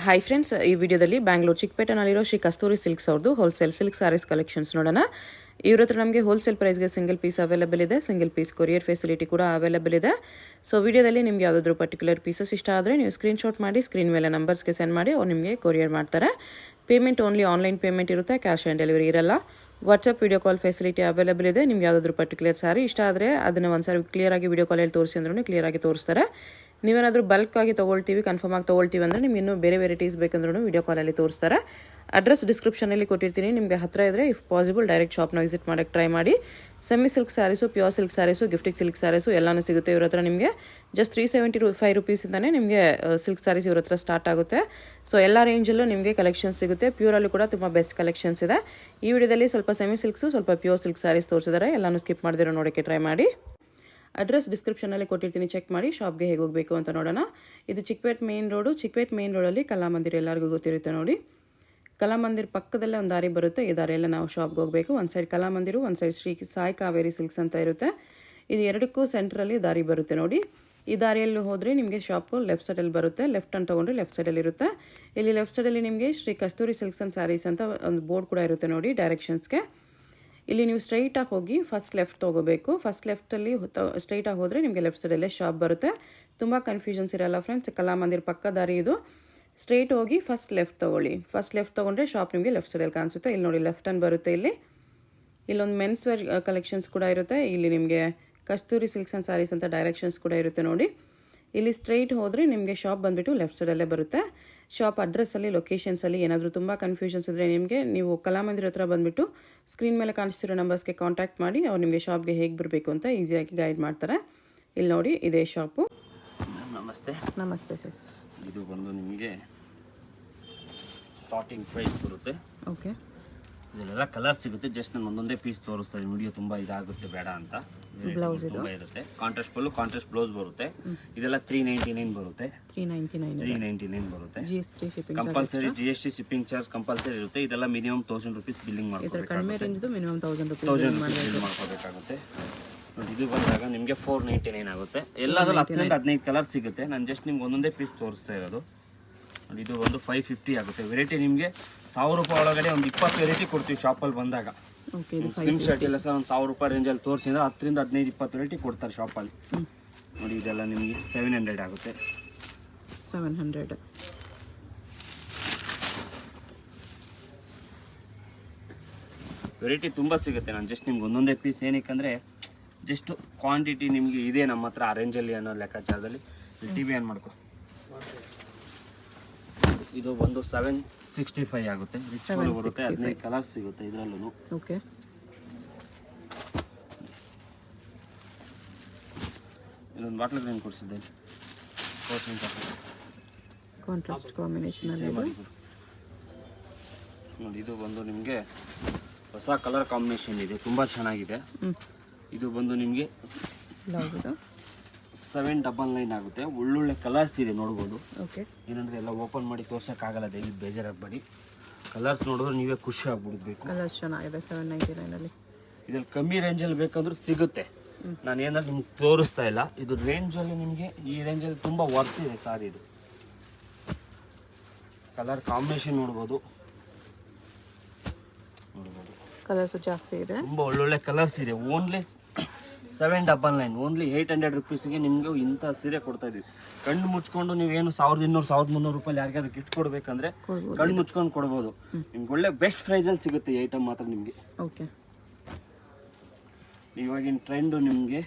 Hi friends, ಈ ವಿಡಿಯೋದಲ್ಲಿ ಬ್ಯಾಂಗ್ಳೂರು ಚಿಕ್ಕಪೇಟೆನಲ್ಲಿರೋ ಶ್ರೀ ಕಸ್ತೂರಿ silks ಅವ್ರದ್ದು ಹೋಲ್ಸೇಲ್ ಸಿಲ್ಕ್ ಸ್ಯಾರೀಸ್ ಕಲೆಕ್ಷನ್ಸ್ ನೋಡೋಣ. ಇವ್ರ ಹತ್ರ ನಮಗೆ ಹೋಲ್ಸೇಲ್ ಪ್ರೈಸ್ಗೆ ಸಿಂಗಲ್ ಪೀಸ್ ಅವೈಲೇಬಲ್ ಇದೆ, ಸಿಂಗಲ್ ಪೀಸ್ ಕೊರಿಯರ್ ಫೆಸಿಲಿಟಿ ಕೂಡ ಅವೈಲೇಬಲ್ ಇದೆ. ಸೊ ವಿಡಿಯೋದಲ್ಲಿ ನಿಮ್ಗೆ ಯಾವುದಾದ್ರೂ ಪರ್ಟಿಕ್ಯುಲರ್ ಪೀಸಸ್ ಇಷ್ಟ ಆದರೆ ನೀವು ಸ್ಕ್ರೀನ್ಶಾಟ್ ಮಾಡಿ ಸ್ಕ್ರೀನ್ ಮೇಲೆ ನಂಬರ್ಸ್ಗೆ ಸೆಂಡ್ ಮಾಡಿ ಅವ್ರು ನಿಮಗೆ ಕೊರಿಯರ್ ಮಾಡ್ತಾರೆ. ಪೇಮೆಂಟ್ ಓನ್ಲಿ ಆನ್ಲೈನ್ ಪೇಮೆಂಟ್ ಇರುತ್ತೆ, ಕ್ಯಾಶ್ ಆನ್ ಡೆಲಿವರಿ ಇರಲ್ಲ. WhatsApp video call facility available ಇದೆ. ನಿಮ್ಗೆ ಯಾವುದಾದ್ರೂ ಪರ್ಟಿಕ್ಯುಲರ್ ಸಾರಿ ಇಷ್ಟ ಆದರೆ ಅದನ್ನು ಒಂದ್ಸಾರಿ ಕ್ಲಿಯರಾಗಿ ವಿಡಿಯೋ ಕಾಲಲ್ಲಿ ತೋರಿಸಿ ಅಂದ್ರೂ ಕ್ಲಿಯರಾಗಿ ತೋರಿಸ್ತಾರೆ. ನೀವೇನಾದರೂ ಬಲ್ಕ್ ಆಗಿ ತೊಗೊಳ್ತೀವಿ, ಕನ್ಫರ್ಮ್ ಆಗಿ ತೊಗೊಳ್ತೀವಿ ಅಂದರೆ ನಿಮ್ಗೆ ಇನ್ನೂ ಬೇರೆ ವೆರೈಟೀಸ್ ಬೇಕಂದ್ರೂ ವಿಡಿಯೋ ಕಾಲಲ್ಲಿ ತೋರಿಸ್ತಾರೆ. ಅಡ್ರೆಸ್ ಡಿಸ್ಕ್ರಿಪ್ಷನಲ್ಲಿ ಕೊಟ್ಟಿರ್ತೀನಿ, ನಿಮಗೆ ಹತ್ತಿರ ಇದ್ದರೆ ಇಫ್ ಪಾಸಿಬಲ್ ಡೈರೆಕ್ಟ್ ಶಾಪ್ನ ವಿಸಿಟ್ ಮಾಡೋಕ್ಕೆ ಟ್ರೈ ಮಾಡಿ. Semi silk saris, pure silk saris, gifting silk saris ಎಲ್ಲನೂ ಸಿಗುತ್ತೆ ಇವ್ರ ಹತ್ರ. ನಿಮಗೆ ಜಸ್ಟ್ 375 ರುಪೀಸಿಂದನೇ ನಿಮಗೆ ಸಿಲ್ಕ್ ಸ್ಯಾರೀಸ್ ಇವ್ರ ಹತ್ರ ಸ್ಟಾರ್ಟ್ ಆಗುತ್ತೆ. ಸೊ ಎಲ್ಲ ರೇಂಜಲ್ಲೂ ನಿಮಗೆ ಕಲೆಕ್ಷನ್ಸ್ ಸಿಗುತ್ತೆ. ಪ್ಯೂರಲ್ಲೂ ಕೂಡ ತುಂಬ ಬೆಸ್ಟ್ ಕಲೆಕ್ಷನ್ಸ್ ಇದೆ. ಈ ವಿಡಿಯೋದಲ್ಲಿ ಸ್ವಲ್ಪ ಸೆಮಿ ಸಿಲ್ಕ್ಸು, ಸ್ವಲ್ಪ ಪ್ಯೂರ್ ಸಿಲ್ಕ್ ಸ್ಯಾರೀಸ್ ತೋರಿಸಿದ್ದಾರೆ. ಎಲ್ಲನೂ ಸ್ಕಿಪ್ ಮಾಡಿದಿರೋ ನೋಡೋಕ್ಕೆ ಟ್ರೈ ಮಾಡಿ. ಅಡ್ರೆಸ್ ಡಿಸ್ಕ್ರಿಪ್ಷನಲ್ಲಿ ಕೊಟ್ಟಿರ್ತೀನಿ, ಚೆಕ್ ಮಾಡಿ. ಶಾಪ್ಗೆ ಹೇಗೆ ಹೋಗಬೇಕು ಅಂತ ನೋಡೋಣ. ಇದು Chickpet main road. Chickpet main ರೋಡಲ್ಲಿ ಕಲಾಮಂದಿರ ಎಲ್ಲರಿಗೂ ಗೊತ್ತಿರುತ್ತೆ ನೋಡಿ. ಕಲಾಮಂದಿರ ಪಕ್ಕದಲ್ಲೇ ಒಂದು ದಾರಿ ಬರುತ್ತೆ. ಈ ದಾರಿಯೆಲ್ಲ ನಾವು ಶಾಪ್ಗೆ ಹೋಗಬೇಕು. ಒಂದು ಸೈಡ್ ಕಲಾಮಂದಿರು, ಒಂದು ಸೈಡ್ ಶ್ರೀ ಸಾಯಿ ಕಾವೇರಿ ಸಿಲ್ಕ್ಸ್ ಅಂತ ಇರುತ್ತೆ. ಇದು ಎರಡಕ್ಕೂ ಸೆಂಟ್ರಲ್ಲಿ ದಾರಿ ಬರುತ್ತೆ ನೋಡಿ. ಈ ದಾರಿಯಲ್ಲಿ ಹೋದರೆ ನಿಮಗೆ ಶಾಪು ಲೆಫ್ಟ್ ಸೈಡಲ್ಲಿ ಬರುತ್ತೆ. ಲೆಫ್ಟ್ ಅಂತ ತೊಗೊಂಡ್ರೆ ಲೆಫ್ಟ್ ಸೈಡಲ್ಲಿ ಇರುತ್ತೆ. ಇಲ್ಲಿ ಲೆಫ್ಟ್ ಸೈಡಲ್ಲಿ ನಿಮಗೆ ಶ್ರೀ ಕಸ್ತೂರಿ ಸಿಲ್ಕ್ಸ್ ಆ್ಯಂಡ್ ಸ್ಯಾರೀಸ್ ಅಂತ ಒಂದು ಬೋರ್ಡ್ ಕೂಡ ಇರುತ್ತೆ ನೋಡಿ ಡೈರೆಕ್ಷನ್ಸ್ಗೆ. ಇಲ್ಲಿ ನೀವು ಸ್ಟ್ರೈಟಾಗಿ ಹೋಗಿ ಫಸ್ಟ್ ಲೆಫ್ಟ್ ತೊಗೋಬೇಕು. ಫಸ್ಟ್ ಲೆಫ್ಟಲ್ಲಿ ಸ್ಟ್ರೈಟಾಗಿ ಹೋದರೆ ನಿಮಗೆ ಲೆಫ್ಟ್ ಸೈಡಲ್ಲೇ ಶಾಪ್ ಬರುತ್ತೆ. ತುಂಬ ಕನ್ಫ್ಯೂಷನ್ಸ್ ಇರಲ್ಲ ಫ್ರೆಂಡ್ಸ್. ಕಲಾಮಂದಿರ ಪಕ್ಕ ದಾರಿ ಇದು. ಸ್ಟ್ರೈಟ್ ಹೋಗಿ ಫಸ್ಟ್ ಲೆಫ್ಟ್ ತೊಗೊಳ್ಳಿ. ಫಸ್ಟ್ ಲೆಫ್ಟ್ ತೊಗೊಂಡ್ರೆ ಶಾಪ್ ನಿಮಗೆ ಲೆಫ್ಟ್ ಸೈಡಲ್ಲಿ ಕಾಣಿಸುತ್ತೆ. ಇಲ್ಲಿ ನೋಡಿ ಲೆಫ್ಟ್ ಹ್ಯಾಂಡ್ ಬರುತ್ತೆ. ಇಲ್ಲೊಂದು ಮೆನ್ಸ್ ವೇರ್ ಕಲೆಕ್ಷನ್ಸ್ ಕೂಡ ಇರುತ್ತೆ. ಇಲ್ಲಿ ನಿಮಗೆ ಕಸ್ತೂರಿ ಸಿಲ್ಕ್ಸ್ ಆ್ಯಂಡ್ ಸ್ಯಾರೀಸ್ ಅಂತ ಡೈರೆಕ್ಷನ್ಸ್ ಕೂಡ ಇರುತ್ತೆ ನೋಡಿ. ಇಲ್ಲಿ ಸ್ಟ್ರೈಟ್ ಹೋದರೆ ನಿಮಗೆ ಶಾಪ್ ಬಂದುಬಿಟ್ಟು ಲೆಫ್ಟ್ ಸೈಡಲ್ಲೇ ಬರುತ್ತೆ. ಶಾಪ್ ಅಡ್ರೆಸ್ಸಲ್ಲಿ, ಲೊಕೇಶನ್ಸಲ್ಲಿ ಏನಾದರೂ ತುಂಬ ಕನ್ಫ್ಯೂಷನ್ಸ್ ಇದ್ದರೆ ನಿಮಗೆ ನೀವು ಕಲಾಮಂದಿರ ಹತ್ರ ಬಂದುಬಿಟ್ಟು ಸ್ಕ್ರೀನ್ ಮೇಲೆ ಕಾಣಿಸ್ತಿರೋ ನಂಬರ್ಸ್ಗೆ ಕಾಂಟ್ಯಾಕ್ಟ್ ಮಾಡಿ. ಅವ್ರು ನಿಮಗೆ ಶಾಪ್ಗೆ ಹೇಗೆ ಬರಬೇಕು ಅಂತ ಈಸಿಯಾಗಿ ಗೈಡ್ ಮಾಡ್ತಾರೆ. ಇಲ್ಲಿ ನೋಡಿ, ಇದೇ ಶಾಪು. ನಮಸ್ತೆ. ನಮಸ್ತೆ ಸರ್. ಇದು ಬಂದು ನಿಮಗೆ ಸ್ಟಾರ್ಟಿಂಗ್ ಪ್ರೈಸ್ ಬರುತ್ತೆ. ಓಕೆ. ಇದೆಲ್ಲ ಕಲರ್ ಸಿಗುತ್ತೆ. ಜಸ್ಟ್ ನಾನು ಒಂದೊಂದೇ ಪೀಸ್ ತೋರಿಸ್ತಾ ಇದ್ದೀನಿ. ವಿಡಿಯೋ ತುಂಬ ಇದಾಗುತ್ತೆ, ಬೇಡ ಅಂತ. ಬ್ಲೌಸ್ ತುಂಬ ಇರುತ್ತೆ. ಕಾಂಟ್ರಾಸ್ಟ್ ಪಲ್ಲು, ಕಾಂಟ್ರಾಸ್ಟ್ ಬ್ಲೌಸ್ ಬರುತ್ತೆ. ಇದೆಲ್ಲ 399 ಬರುತ್ತೆ. 399 ಬರುತ್ತೆ. Compulsory GST shipping charge compulsory ಇರುತ್ತೆ. ಇದೆಲ್ಲ ಮಿನಿಮಮ್ 1000 ರುಪೀಸ್ ಬಿಲ್ಲಿಂಗ್ ಮಾಡ್ಕೋಬೇಕಾಗುತ್ತೆ. ಇದು ಬಂದಾಗ ನಿಮಗೆ 499 ಆಗುತ್ತೆ. ಎಲ್ಲದರಲ್ಲಿ 10ರಿಂದ 15 ಕಲರ್ ಸಿಗುತ್ತೆ. ನಾನು ಜಸ್ಟ್ ನಿಮ್ಗೆ ಒಂದೊಂದೇ ಪೀಸ್ ತೋರಿಸ್ತಾ ಇರೋದು. ಇದು ಒಂದು 550 ಆಗುತ್ತೆ. ವೆರೈಟಿ ನಿಮಗೆ 1000 ರೂಪಾಯಿ ಒಳಗಡೆ ಒಂದು 20 ವೆರೈಟಿ ಕೊಡ್ತೀವಿ ಶಾಪಲ್ಲಿ ಬಂದಾಗ. ಸ್ಕ್ರೀನ್ ಶಾಟ್ ಎಲ್ಲ ಸರ್ ಒಂದು 1000 ರೂಪಾಯಿ ರೇಂಜಲ್ಲಿ ತೋರಿಸಿದ್ರೆ 10ರಿಂದ 15, 20 ವೆರೈಟಿ ಕೊಡ್ತಾರೆ ಶಾಪಲ್ಲಿ ನೋಡಿ. ಇದೆಲ್ಲ ನಿಮಗೆ 700 ಆಗುತ್ತೆ. 700 ವೆರೈಟಿ ತುಂಬ ಸಿಗುತ್ತೆ. ನಾನು ಜಸ್ಟ್ ನಿಮ್ಗೆ ಒಂದೊಂದೇ ಪೀಸ್ ಏನಕ್ಕೆ ಜಸ್ಟ್ ಕ್ವಾಂಟಿಟಿ ನಿಮಗೆ ಇದೆ ನಮ್ಮ ಹತ್ರ ಆ ರೇಂಜಲ್ಲಿ ಅನ್ನೋ ಲೆಕ್ಕಾಚಾರದಲ್ಲಿ. TV ಆನ್ ಮಾಡ್ಕೊ. ಇದು ಒಂದು 765 ಆಗುತ್ತೆ. ರಿಚ್ ಬರುತ್ತೆ. 15 ಕಲರ್ಸ್ ಸಿಗುತ್ತೆ ಇದರಲ್ಲೂ. ಓಕೆ. ಇಲ್ಲೊಂದು ಬಾಟ್ಲ್ ಗ್ರೀನ್ ಕೊಡಿಸಿದ್ದೆ, ಕಾಂಟ್ರಾಸ್ಟ್ ಕಾಂಬಿನೇಷನ್ ನೋಡಿ. ಇದು ಬಂದು ನಿಮಗೆ ಹೊಸ ಕಲರ್ ಕಾಂಬಿನೇಷನ್ ಇದೆ, ತುಂಬ ಚೆನ್ನಾಗಿದೆ. ಇದು ಬಂದು ನಿಮಗೆ 799 ಆಗುತ್ತೆ. ಒಳ್ಳೊಳ್ಳೆ ಕಲರ್ಸ್ ಇದೆ, ನೋಡ್ಬೋದು. ಓಕೆ. ಏನಂದರೆ ಎಲ್ಲ ಓಪನ್ ಮಾಡಿ ತೋರ್ಸೋಕ್ಕಾಗಲ್ಲ, ದಯವಿಟ್ಟು ಬೇಜಾರಾಗಬೇಡಿ. ಕಲರ್ಸ್ ನೋಡಿದ್ರೆ ನೀವೇ ಖುಷಿ ಆಗ್ಬಿಡ್ಬೇಕು. ಕಲರ್ಸ್ ಚೆನ್ನಾಗಿದೆ 799 ಇದ್ರಲ್ಲಿ ಕಮ್ಮಿ ರೇಂಜಲ್ಲಿ ಬೇಕಂದ್ರೂ ಸಿಗುತ್ತೆ. ನಾನು ಏನಾದ್ರು ನಿಮ್ಗೆ ತೋರಿಸ್ತಾ ಇಲ್ಲ. ಇದು ರೇಂಜಲ್ಲಿ ನಿಮಗೆ ಈ ರೇಂಜಲ್ಲಿ ತುಂಬ ವರ್ತ್ ಇದೆ ಸಾರಿ. ಇದು ಕಲರ್ ಕಾಂಬಿನೇಷನ್ ನೋಡ್ಬೋದು. ಕಲರ್ಸ್ ಜಾಸ್ತಿ ಇದೆ, ತುಂಬ ಒಳ್ಳೊಳ್ಳೆ ಕಲರ್ಸ್ ಇದೆ. ಓನ್ಲಿ 799, ಓನ್ಲಿ 800 ರುಪೀಸ್ಗೆ ನಿಮಗೆ ಇಂಥ ಸೀರೆ ಕೊಡ್ತಾ ಇದೀವಿ. ಕಣ್ಣು ಮುಚ್ಕೊಂಡು ನೀವೇನು 1200, 1300 ರೂಪಾಯಿ ಯಾರಿಗಾದ್ರು ಗಿಫ್ಟ್ ಕೊಡ್ಬೇಕಂದ್ರೆ ಕಣ್ಣು ಮುಚ್ಕೊಂಡು ಕೊಡ್ಬೋದು. ನಿಮ್ಗೆ ಒಳ್ಳೆ ಬೆಸ್ಟ್ ಪ್ರೈಸಲ್ಲಿ ಸಿಗುತ್ತೆ ಈ ಐಟಮ್ ಮಾತ್ರ ನಿಮಗೆ. ಓಕೆ. ಇವಾಗಿನ ಟ್ರೆಂಡು ನಿಮಗೆ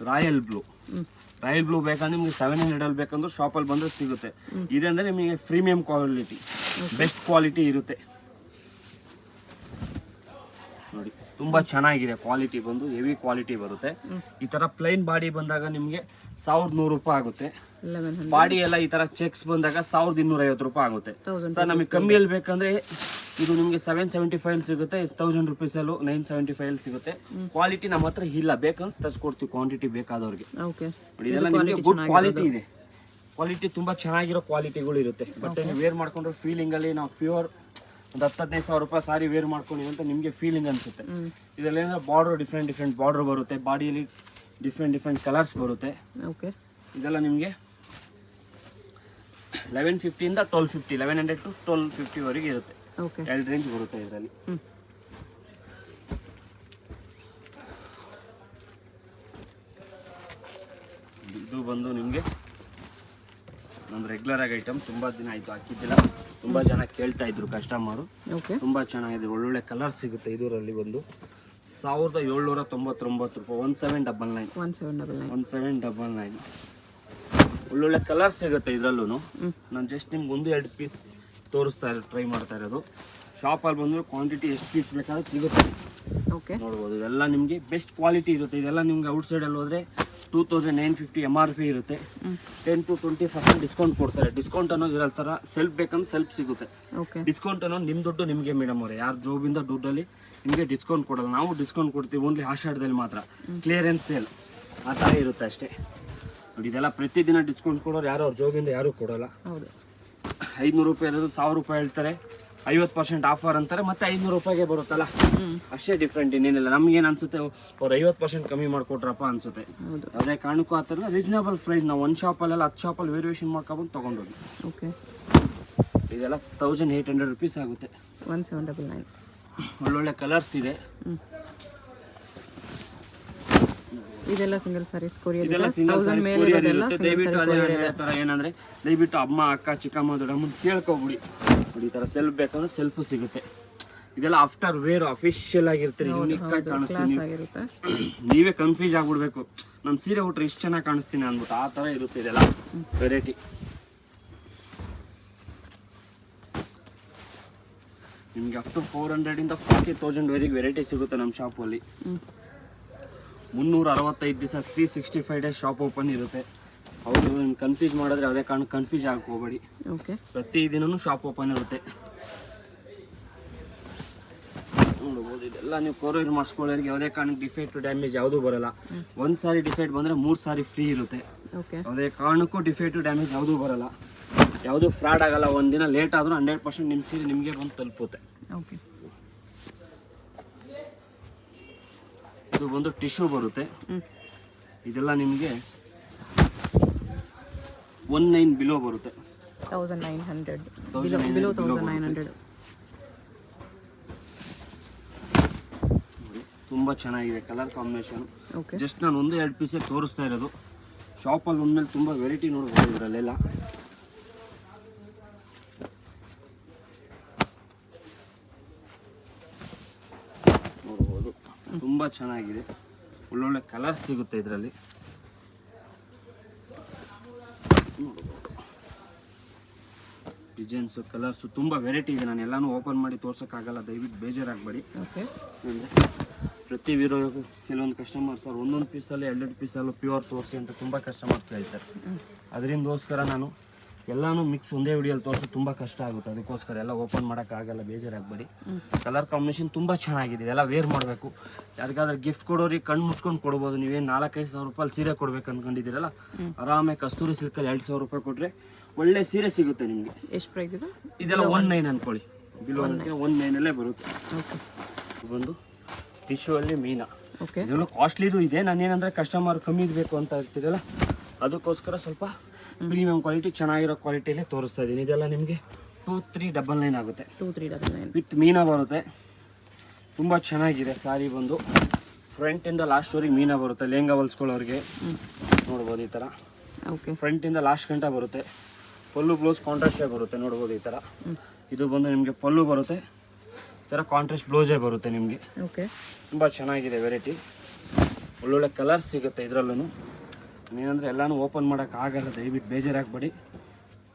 ರಾಯಲ್ ಬ್ಲೂ ಬೇಕಂದ್ರೆ ನಿಮ್ಗೆ 700 ಬೇಕಂದ್ರೆ ಶಾಪಲ್ಲಿ ಬಂದರೆ ಸಿಗುತ್ತೆ. ಇದಂದರೆ ನಿಮಗೆ ಪ್ರೀಮಿಯಂ ಕ್ವಾಲಿಟಿ, ಬೆಸ್ಟ್ ಕ್ವಾಲಿಟಿ ಇರುತ್ತೆ ನೋಡಿ. ತುಂಬ ಚೆನ್ನಾಗಿದೆ ಕ್ವಾಲಿಟಿ, ಬಂದು ಹೆವಿ ಕ್ವಾಲಿಟಿ ಬರುತ್ತೆ. ಈ ಥರ ಪ್ಲೈನ್ ಬಾಡಿ ಬಂದಾಗ ನಿಮಗೆ 1100 ರೂಪಾಯಿ ಆಗುತ್ತೆ. ಬಾಡಿ ಎಲ್ಲ ಈ ಥರ ಚೆಕ್ಸ್ ಬಂದಾಗ 1250 ರೂಪಾಯಿ ಆಗುತ್ತೆ. ಸರ್ ನಮಗೆ ಕಮ್ಮಿಯಲ್ಲಿ ಬೇಕಂದ್ರೆ ಇದು ನಿಮಗೆ 775 ಸಿಗುತ್ತೆ. 1000 ರುಪೀಸಲ್ಲೂ 975 ಸಿಗುತ್ತೆ. ಕ್ವಾಲಿಟಿ ನಮ್ಮ ಹತ್ರ ಇಲ್ಲ, ಬೇಕಂದ್ರೆ ತರಿಸ್ಕೊಡ್ತೀವಿ ಕ್ವಾಂಟಿಟಿ ಬೇಕಾದವ್ರಿಗೆ. ಇದೆಲ್ಲ ನಿಮಗೆ ಗುಡ್ ಕ್ವಾಲಿಟಿ ಇದೆ. ಕ್ವಾಲಿಟಿ ತುಂಬ ಚೆನ್ನಾಗಿರೋ ಕ್ವಾಲಿಟಿಗಳು ಇರುತ್ತೆ. ಬಟ್ ನೀವು ವೇರ್ ಮಾಡ್ಕೊಂಡ್ರೆ ಫೀಲಿಂಗಲ್ಲಿ ನಾವು ಪ್ಯೂರ್ ಒಂದು 10-15 ಸಾವಿರ ರೂಪಾಯಿ ಸಾರಿ ವೇರ್ ಮಾಡ್ಕೊಂಡಿವಿ ಅಂತ ನಿಮಗೆ ಫೀಲಿಂಗ್ ಅನಿಸುತ್ತೆ. ಇದರಲ್ಲಿ ಏನಂದ್ರೆ ಬಾರ್ಡರ್ ಡಿಫ್ರೆಂಟ್ ಬಾರ್ಡರ್ ಬರುತ್ತೆ. ಬಾಡಿಯಲ್ಲಿ ಡಿಫ್ರೆಂಟ್ ಕಲರ್ಸ್ ಬರುತ್ತೆ. ಓಕೆ. ಇದೆಲ್ಲ ನಿಮಗೆ 1150 1250, 1100 to 1250 ವರೆಗೆ ಇರುತ್ತೆ. ಓಕೆ. 2 ರೇಂಜ್ ಬರುತ್ತೆ ಇದರಲ್ಲಿ. ಇದು ಬಂದು ನಿಮಗೆ ಒಂದು ರೆಗ್ಯುಲರ್ ಆಗಿ ಐಟಮ್, ತುಂಬಾ ದಿನ ಆಯ್ತು ಹಾಕಿದ್ದಿಲ್ಲ, ತುಂಬಾ ಜನ ಕೇಳ್ತಾ ಇದ್ರು ಕಸ್ಟಮರು. ಓಕೆ. ತುಂಬಾ ಚೆನ್ನಾಗಿದೆ, ಒಳ್ಳೊಳ್ಳೆ ಕಲರ್ ಸಿಗುತ್ತೆ. ಇದರಲ್ಲಿ ಒಂದು 1799 ರೂಪಾಯಿ, 1799. 1799 ಒಳ್ಳೊಳ್ಳೆ ಕಲರ್ ಸಿಗುತ್ತೆ ಇದರಲ್ಲೂ. ನಾನು ಜಸ್ಟ್ ನಿಮ್ಗೆ 1-2 ಪೀಸ್ ತೋರಿಸ್ತಾ ಇರೋದು, ಟ್ರೈ ಮಾಡ್ತಾ ಇರೋದು. ಶಾಪಲ್ಲಿ ಬಂದರೆ ಕ್ವಾಂಟಿಟಿ ಎಷ್ಟು ಪೀಸ್ ಬೇಕಾದ್ರೂ ಸಿಗುತ್ತೆ. ಓಕೆ. ನೋಡ್ಬೋದು, ಇದೆಲ್ಲ ನಿಮಗೆ ಬೆಸ್ಟ್ ಕ್ವಾಲಿಟಿ ಇರುತ್ತೆ. ಇದೆಲ್ಲ ನಿಮ್ಗೆ ಔಟ್ಸೈಡಲ್ಲಿ ಹೋದರೆ 2950 MRP ಇರುತ್ತೆ. 10 to 20% ಡಿಸ್ಕೌಂಟ್ ಕೊಡ್ತಾರೆ. ಡಿಸ್ಕೌಂಟ್ ಅನ್ನೋದು ಇರೋ ಥರ ಸೆಲ್ಫ್ ಬೇಕಂದ್ರೆ ಸೆಲ್ಫ್ ಸಿಗುತ್ತೆ. ಡಿಸ್ಕೌಂಟ್ ಅನ್ನೋದು ನಿಮ್ಮ ದುಡ್ಡು ನಿಮಗೆ ಮೇಡಮ್ ಅವರೇ, ಯಾರು ಜೋಬಿಂದ ದುಡ್ಡಲ್ಲಿ ನಿಮಗೆ ಡಿಸ್ಕೌಂಟ್ ಕೊಡಲ್ಲ. ನಾವು ಡಿಸ್ಕೌಂಟ್ ಕೊಡ್ತೀವಿ ಓನ್ಲಿ ಆಷಾಢದಲ್ಲಿ ಮಾತ್ರ, ಕ್ಲಿಯರೆನ್ಸ್ ಸೇಲ್ ಆ ಥರ ಇರುತ್ತೆ ಅಷ್ಟೇ. ನೋಡಿ, ಇದೆಲ್ಲ ಪ್ರತಿದಿನ ಡಿಸ್ಕೌಂಟ್ ಕೊಡೋರು ಯಾರು ಅವ್ರ ಜೋಬಿಂದ ಯಾರೂ ಕೊಡೋಲ್ಲ. 500 ರೂಪಾಯಿ ಇರೋದು 1000 ರೂಪಾಯಿ ಹೇಳ್ತಾರೆ, 50% ಆಫರ್ ಅಂತಾರೆ, ಮತ್ತೆ 500 ರೂಪಾಯಿಗೆ ಬರುತ್ತಲ್ಲ, ಅಷ್ಟೇ ಡಿಫ್ರೆಂಟ್, ಇನ್ನೇನಿಲ್ಲ. ನಮ್ಗೇನು ಅನ್ಸುತ್ತೆ, ಅವ್ರು 50% ಕಮ್ಮಿ ಮಾಡಿಕೊಟ್ರಪ್ಪ ಅನ್ಸುತ್ತೆ. ಯಾವುದೇ ಕಾರಣಕ್ಕೂ ಆ ಥರ ರೀಸನಬಲ್ ಪ್ರೈಸ್. ನಾವು ಒಂದು ಶಾಪಲ್ಲೆಲ್ಲ 10 ಶಾಪಲ್ಲಿ ವೇರಿಯೇಷನ್ ಮಾಡ್ಕೊಬಂದು ತೊಗೊಂಡೋಗಿ. ಓಕೆ. ಇದೆಲ್ಲ 1800 ರೂಪೀಸ್ ಆಗುತ್ತೆ. 1799. ಒಳ್ಳೊಳ್ಳೆ ಕಲರ್ಸ್ ಇದೆ. ಇದೆಲ್ಲ ಸಿಂಗಲ್ ಸಾರೀಸ್ ಕೊರಿಯರ್, ಇದೆಲ್ಲ ಸಿಂಗಲ್ ಸಾರೀಸ್ ಕೊರಿಯರ್ ಇರುತ್ತೆ. ದಯವಿಟ್ಟು ಅದೇ ಹೇಳ್ತಾರೆ ಏನಂದ್ರೆ, ದಯವಿಟ್ಟು ಅಮ್ಮ ಅಕ್ಕ ಚಿಕ್ಕಮ್ಮ ದೊಡ್ಡಮ್ಮ ಕೇಳ್ಕೊಬಿಡಿ. ನೋಡಿ, ಈ ಥರ ಸೆಲ್ಫ್ ಬೇಕಂದ್ರೆ ಸೆಲ್ಫು ಸಿಗುತ್ತೆ. ಇದೆಲ್ಲ ಆಫ್ಟರ್ ವೇರ್ ಅಫಿಷಿಯಲ್ ಆಗಿರುತ್ತೆ, ಯೂನಿಕ್ ಆಗಿ ಕಾಣಿಸ್ತೀನಿ. ನೀವೇ ಕನ್ಫ್ಯೂಸ್ ಆಗ್ಬಿಡ್ಬೇಕು, ನಾನು ಸೀರೆ ಉಟ್ರೆ ಇಷ್ಟು ಚೆನ್ನಾಗಿ ಕಾಣಿಸ್ತೀನಿ ಅಂದ್ಬಿಟ್ಟು. ಆ ಥರ ಇರುತ್ತೆ ಇದೆಲ್ಲ ವೆರೈಟಿ. ನಿಮ್ಗೆ ಅಪ್ ಟು 400 ಇಂದ 40,000 ವರೆಗೆ ವೆರೈಟಿ ಸಿಗುತ್ತೆ ನಮ್ಮ ಶಾಪಲ್ಲಿ. 365 ದಿವಸ 365 ಡೇಸ್ ಶಾಪ್ ಓಪನ್ ಇರುತ್ತೆ. ಅವರು ಕನ್ಫ್ಯೂಸ್ ಮಾಡಿದ್ರೆ ಯಾವುದೇ ಕಾರಣಕ್ಕೆ ಕನ್ಫ್ಯೂಸ್ ಆಗಕ್ಕೆ ಹೋಗಬೇಡಿ. ಪ್ರತಿ ದಿನನೂ ಶಾಪ್ ಓಪನ್ ಇರುತ್ತೆ. ನೋಡ್ಬೋದು, ಇದೆಲ್ಲ ನೀವು ಕೊರಿಯರ್ ಮಾಡಿಸ್ಕೊಳ್ಳೋರಿಗೆ ಯಾವುದೇ ಕಾರಣಕ್ಕೆ ಡಿಫೆಕ್ಟ್ ಡ್ಯಾಮೇಜ್ ಯಾವುದೂ ಬರಲ್ಲ. ಒಂದು ಸಾರಿ ಡಿಫೆಕ್ಟ್ ಬಂದರೆ 3 ಸಾರಿ ಫ್ರೀ ಇರುತ್ತೆ. ಯಾವುದೇ ಕಾರಣಕ್ಕೂ ಡಿಫೆಕ್ಟ್ ಡ್ಯಾಮೇಜ್ ಯಾವುದೂ ಬರಲ್ಲ, ಯಾವುದೂ ಫ್ರಾಡ್ ಆಗಲ್ಲ. ಒಂದಿನ ಲೇಟ್ ಆದರೂ 100% ನಿಮ್ಮ ಸೀರೆ ನಿಮಗೆ ಬಂದು ತಲುಪುತ್ತೆ. ಇದು ಬಂದು ಟಿಶ್ಯೂ ಬರುತ್ತೆ. ಇದೆಲ್ಲ ನಿಮಗೆ 19 ಬಿಲೋ ಬರುತ್ತೆ. 1900 ತುಂಬ ಚೆನ್ನಾಗಿದೆ ಕಲರ್ ಕಾಂಬಿನೇಷನ್. ಜಸ್ಟ್ ನಾನು 1-2 ಪೀಸೇ ತೋರಿಸ್ತಾ ಇರೋದು. ಶಾಪಲ್ಲಿ ಒಂದ್ಮೇಲೆ ತುಂಬ ವೆರೈಟಿ ನೋಡ್ಬೋದು ಇದರಲ್ಲೆಲ್ಲ. ನೋಡ್ಬೋದು, ತುಂಬ ಚೆನ್ನಾಗಿದೆ, ಒಳ್ಳೊಳ್ಳೆ ಕಲರ್ಸ್ ಸಿಗುತ್ತೆ ಇದರಲ್ಲಿ. ಡಿಸೈನ್ಸು ಕಲರ್ಸು ತುಂಬ ವೆರೈಟಿ ಇದೆ. ನಾನು ಎಲ್ಲನೂ ಓಪನ್ ಮಾಡಿ ತೋರ್ಸೋಕ್ಕಾಗಲ್ಲ, ದಯವಿಟ್ಟು ಬೇಜಾರಾಗಬೇಡಿ. ಪ್ರತಿ ವಿಡಿಯೋಗೂ ಕೆಲವೊಂದು ಕಸ್ಟಮರ್ ಸರ್ ಒಂದೊಂದು ಪೀಸಲ್ಲಿ 2 ಪೀಸಲ್ಲೂ ಪ್ಯೂರ್ ತೋರಿಸಿ ಅಂತ ತುಂಬ ಕಸ್ಟಮರ್ ಕೇಳ್ತಾರೆ. ಅದರಿಂದೋಸ್ಕರ ನಾನು ಎಲ್ಲನೂ ಮಿಕ್ಸ್ ಒಂದೇ ವಿಡಿಯೋಲಿ ತೋರಿಸೋದು ತುಂಬ ಕಷ್ಟ ಆಗುತ್ತೆ. ಅದಕ್ಕೋಸ್ಕರ ಎಲ್ಲ ಓಪನ್ ಮಾಡೋಕ್ಕಾಗಲ್ಲ, ಬೇಜಾರಾಗಬೇಡಿ. ಕಲರ್ ಕಾಂಬಿನೇಷನ್ ತುಂಬ ಚೆನ್ನಾಗಿದೆ. ಇದೆಲ್ಲ ವೇರ್ ಮಾಡಬೇಕು, ಯಾರಿಗಾದ್ರೂ ಗಿಫ್ಟ್ ಕೊಡೋರಿಗೆ ಕಣ್ಣು ಮುಚ್ಕೊಂಡು ಕೊಡ್ಬೋದು. ನೀವೇನು 4-5 ಸಾವಿರ ರೂಪಾಯಿ ಸೀರೆ ಕೊಡ್ಬೇಕು ಅಂದ್ಕೊಂಡಿದ್ದೀರಲ್ಲ, ಆರಾಮಾಗಿ ಕಸ್ತೂರಿ ಸಿಲ್ಕಲ್ಲಿ 2,000 ರೂಪಾಯಿ ಕೊಟ್ಟರೆ ಒಳ್ಳೆ ಸೀರೆ ಸಿಗುತ್ತೆ ನಿಮಗೆ. ಎಷ್ಟು ಪ್ರೈಸ್ ಇದೆ? ಇದೆಲ್ಲ 19 ಅಂದ್ಕೊಳ್ಳಿ, ಬಿಲೋ 19 ಬರುತ್ತೆ. ಬಂದು ಟಿಶ್ಯೂ ಅಲ್ಲಿ ಮೀನಾ, ಇದೆಲ್ಲ ಕಾಸ್ಟ್ಲಿದು ಇದೆ. ನಾನೇನಂದ್ರೆ ಕಸ್ಟಮರ್ ಕಮ್ಮಿ ಬೇಕು ಅಂತ ಇರ್ತೀರಲ್ಲ, ಅದಕ್ಕೋಸ್ಕರ ಸ್ವಲ್ಪ ಪ್ರೀಮಿಯಂ ಕ್ವಾಲಿಟಿ ಚೆನ್ನಾಗಿರೋ ಕ್ವಾಲಿಟಿಯಲ್ಲೇ ತೋರಿಸ್ತಾ ಇದ್ದೀನಿ. ಇದೆಲ್ಲ ನಿಮಗೆ 2399 ಆಗುತ್ತೆ. 2399 ವಿತ್ ಮೀನಾ ಬರುತ್ತೆ. ತುಂಬ ಚೆನ್ನಾಗಿದೆ ಸಾರಿ. ಬಂದು ಫ್ರಂಟಿಂದ ಲಾಸ್ಟ್ವರೆಗೆ ಮೀನಾ ಬರುತ್ತೆ. ಲೆಹಂಗಾ ಹೊಲ್ಸ್ಕೊಳ್ಳೋರಿಗೆ ನೋಡ್ಬೋದು ಈ ಥರ. ಫ್ರಂಟಿಂದ ಲಾಸ್ಟ್ ಗಂಟ ಬರುತ್ತೆ. ಪಲ್ಲು ಬ್ಲೌಸ್ ಕಾಂಟ್ರಾಸ್ಟೇ ಬರುತ್ತೆ, ನೋಡ್ಬೋದು ಈ ಥರ. ಇದು ಬಂದು ನಿಮಗೆ ಪಲ್ಲು ಬರುತ್ತೆ, ಈ ಥರ ಕಾಂಟ್ರಾಸ್ಟ್ ಬ್ಲೌಸೇ ಬರುತ್ತೆ ನಿಮಗೆ. ತುಂಬ ಚೆನ್ನಾಗಿದೆ ವೆರೈಟಿ, ಒಳ್ಳೊಳ್ಳೆ ಕಲರ್ಸ್ ಸಿಗುತ್ತೆ ಇದರಲ್ಲೂ. ಏನಂದರೆ ಎಲ್ಲನೂ ಓಪನ್ ಮಾಡೋಕ್ಕಾಗಲ್ಲ, ದಯವಿಟ್ಟು ಬೇಜಾರಾಗಬೇಡಿ.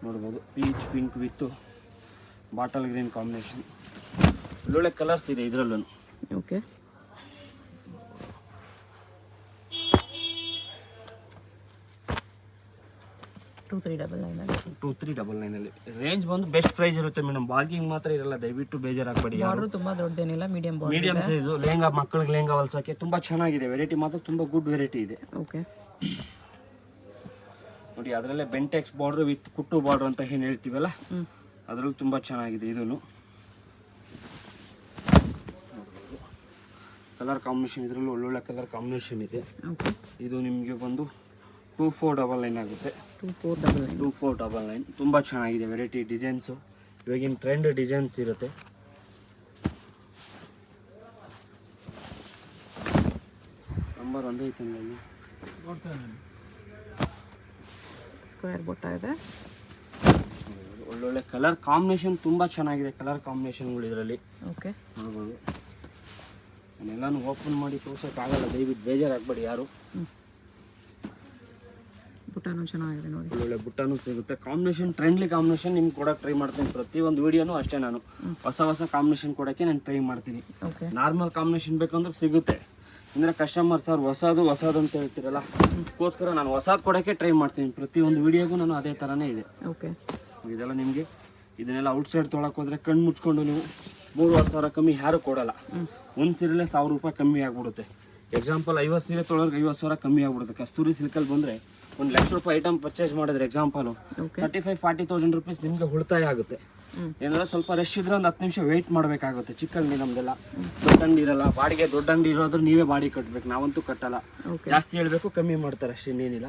ನೋಡ್ಬೋದು, ಪೀಚ್ ಪಿಂಕ್ ವಿತ್ತು ಬಾಟಲ್ ಗ್ರೀನ್ ಕಾಂಬಿನೇಷನ್, ಒಳ್ಳೊಳ್ಳೆ ಕಲರ್ಸ್ ಇದೆ ಇದರಲ್ಲೂ. 2399 ರೇಂಜ್ ಬಂದು ಬೆಸ್ಟ್ ಪ್ರೈಸ್ ಇರುತ್ತೆ ಮೇಡಮ್. ಬಾರ್ಗಿಂಗ್ ಮಾತ್ರ ಇರಲ್ಲ, ದಯವಿಟ್ಟು ಬೇಜಾರಾಗಬೇಡಿ. ಬಾರ್ಡರ್ ತುಂಬಾ ದೊಡ್ಡದೇನಿಲ್ಲ, ಮೀಡಿಯಂ ಸೈಜು ಲೆಹಂಗಾ, ಮಕ್ಕಳಿಗೆ ಲೆಹಂಗಾ ಹೊಲ್ಸೋಕ್ಕೆ ತುಂಬ ಚೆನ್ನಾಗಿದೆ. ವೆರೈಟಿ ಮಾತ್ರ ತುಂಬ ಗುಡ್ ವೆರೈಟಿ ಇದೆ. ನೋಡಿ, ಅದರಲ್ಲೇ Bentex border with kuttu border ಅಂತ ಏನು ಹೇಳ್ತೀವಲ್ಲ, ಅದರಲ್ಲೂ ತುಂಬ ಚೆನ್ನಾಗಿದೆ. ಇದನ್ನು ಕಲರ್ ಕಾಂಬಿನೇಷನ್, ಇದರಲ್ಲೂ ಒಳ್ಳೊಳ್ಳೆ ಕಲರ್ ಕಾಂಬಿನೇಷನ್ ಇದೆ. ಇದು ನಿಮಗೆ ಬಂದು 2499 ಆಗುತ್ತೆ. 2499. 2499 ತುಂಬ ಚೆನ್ನಾಗಿದೆ ವೆರೈಟಿ ಡಿಸೈನ್ಸು. ಇವಾಗಿನ ಟ್ರೆಂಡ್ ಡಿಸೈನ್ಸ್ ಇರುತ್ತೆ. ನಂಬರ್ ಒಂದೇ ಐತೆ ಇಲ್ಲಿ ಸ್ಕ್ವೇರ್ ಬೊಟ್ಟ ಇದೆ. ಒಳ್ಳೊಳ್ಳೆ ಕಲರ್ ಕಾಂಬಿನೇಷನ್ ತುಂಬ ಚೆನ್ನಾಗಿದೆ. ಕಲರ್ ಕಾಂಬಿನೇಷನ್ಗಳು ಇದರಲ್ಲಿ ಓಕೆ ನೋಡ್ಬೋದು. ನಾನೆಲ್ಲಾನು ಓಪನ್ ಮಾಡಿ ತೋರ್ಸೋಕ್ಕಾಗಲ್ಲ, ದಯವಿಟ್ಟು ಬೇಜಾರಾಗಬೇಡಿ ಯಾರು. ಬುಟ್ಟಾನು ಚೆನ್ನಾಗಿದೆ ನೋಡಿ. ಒಳ್ಳೊಳ್ಳೆ ಬುಟ್ಟಾನು ಸಿಗುತ್ತೆ. ಕಾಂಬಿನೇಷನ್ ಟ್ರೆಂಡ್ಲಿ ಕಾಂಬಿನೇಷನ್ ನಿಮ್ಗೆ ಕೊಡೋಕೆ ಟ್ರೈ ಮಾಡ್ತೀನಿ. ಪ್ರತಿಯೊಂದು ವೀಡಿಯೋನು ಅಷ್ಟೇ, ನಾನು ಹೊಸ ಕಾಂಬಿನೇಷನ್ ಕೊಡೋಕ್ಕೆ ನಾನು ಟ್ರೈ ಮಾಡ್ತೀನಿ. ಓಕೆ ನಾರ್ಮಲ್ ಕಾಂಬಿನೇಷನ್ ಬೇಕಂದ್ರೆ ಸಿಗುತ್ತೆ. ಅಂದರೆ ಕಸ್ಟಮರ್ ಸರ್ ಹೊಸದು ಅಂತ ಹೇಳ್ತೀರಲ್ಲ, ಅದಕ್ಕೋಸ್ಕರ ನಾನು ಹೊಸದು ಕೊಡೋಕ್ಕೆ ಟ್ರೈ ಮಾಡ್ತೀನಿ. ಪ್ರತಿಯೊಂದು ವೀಡಿಯೋಗೂ ನಾನು ಅದೇ ಥರನೇ ಇದೆ. ಓಕೆ ಇದೆಲ್ಲ ನಿಮಗೆ ಇದನ್ನೆಲ್ಲ ಔಟ್ಸೈಡ್ ತೊಗೊಳಕ್ಕೆ ಹೋದರೆ ಕಣ್ಣು ಮುಚ್ಕೊಂಡು ನೀವು 3,000 ಕಮ್ಮಿ ಯಾರು ಕೊಡೋಲ್ಲ. ಒಂದು ಸೀರೆಲ್ಲೇ 1,000 ರೂಪಾಯಿ ಕಮ್ಮಿ ಆಗಿಬಿಡುತ್ತೆ. ಎಕ್ಸಾಂಪಲ್ 50 ಸೀರೆ ತೊಗೊಳೋರ್ಗೆ 50,000 ಕಮ್ಮಿ ಆಗಿಬಿಡುತ್ತೆ. ಕಸ್ತೂರಿ ಸಿಲ್ಕಲ್ಲಿ ಬಂದರೆ 1,00,000 ರೂಪಾಯಿ ಐಟಮ್ ಪರ್ಚೇಸ್ ಮಾಡಿದ್ರೆ ಎಕ್ಸಾಂಪಲು 35,000-40,000 ರುಪೀಸ್ ನಿಮಗೆ ಉಳಿತಾಯ ಆಗುತ್ತೆ. ಏನಾದ್ರೆ ಸ್ವಲ್ಪ ರಶ್ ಇದ್ರೆ ಒಂದು 10 ನಿಮಿಷ ವೆಯ್ಟ್ ಮಾಡಬೇಕಾಗುತ್ತೆ. ಚಿಕ್ಕ ಅಂಗಡಿ ನಮ್ದೆಲ್ಲ, ದೊಡ್ಡ ಅಂಗಡಿ ಇರಲ್ಲ. ಬಾಡಿಗೆ ದೊಡ್ಡ ಅಂಗಡಿ ಇರೋದ್ರೆ ನೀವೇ ಬಾಡಿಗೆ ಕಟ್ಟಬೇಕು, ನಾವಂತೂ ಕಟ್ಟಲ್ಲ. ಜಾಸ್ತಿ ಹೇಳಬೇಕು, ಕಮ್ಮಿ ಮಾಡ್ತಾರೆ ಅಷ್ಟೇ, ಇನ್ನೇನಿಲ್ಲ.